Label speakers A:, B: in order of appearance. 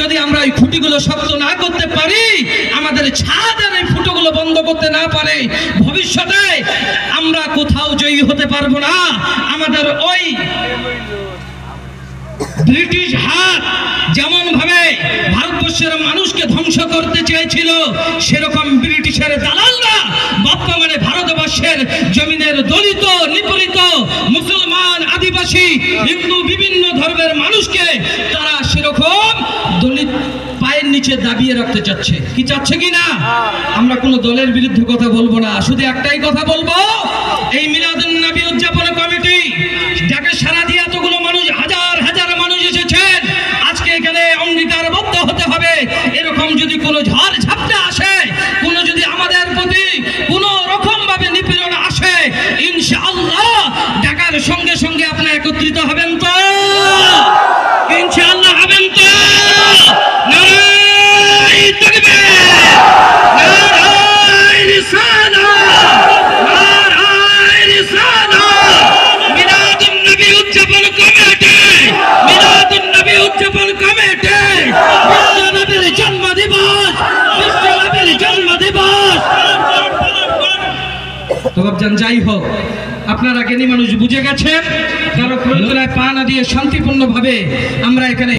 A: যদি আমরা এই খুঁটিগুলো শক্ত না করতে পারি, আমাদের ছাদের এই ফুটোগুলো বন্ধ করতে না পারে, ভবিষ্যতে আমরা কোথাও জয়ী হতে পারবো না। আমাদের ওই ব্রিটিশ হাত যেমন ভাবে ভারতবর্ষের মানুষকে ধ্বংস করতে চেয়েছিল, সেরকম ব্রিটিশের দালালরা বর্তমানে ভারতবর্ষের জমিনের দলিত, নিপীড়িত, মুসলমান, আদিবাসী, হিন্দু, বিভিন্ন ধর্মের মানুষকে তারা সেরকম দলিত পায়ের নিচে দাবিয়ে রাখতে চাচ্ছে। কি চাচ্ছে কিনা? আমরা কোনো দলের বিরুদ্ধে কথা বলবো না, শুধু একটাই কথা বলবো, এই মিলাদুন নবী উদযাপন কমিটি যাকে সারা দিয়ে এতগুলো মানুষ, হাজার হাজার মানুষ এসেছেন, আজকে এখানে অঙ্গীকারবদ্ধ হতে হবে। এরকম যদি কোনো ঝড় ঝাপটা আসে, কোনো যদি আমাদের প্রতি কোনো রকম ভাবে নিপীড়ন আসে, ইনশাআল্লাহ ঢাকার সঙ্গে সঙ্গে আপনারা একত্রিত হবেন তো? ইনশাআল্লাহ হবেন তো? নারায়ে তাকবীর, নারায়ে রিসালাত, নারায়ে রিসালাত। মিলাদুন নবী উদযাপন কমিটি, মিলাদুন নবী উদযাপন কমিটি, বিশ্ব নবীর জন্ম দিবস, বিশ্ব নবীর জন্ম দিবস। তো বাবজান, যাই হোক, আপনারা জ্ঞানী মানুষ বুঝে গেছেন, কারো প্রয়োজনে পা না দিয়ে শান্তিপূর্ণভাবে আমরা এখানে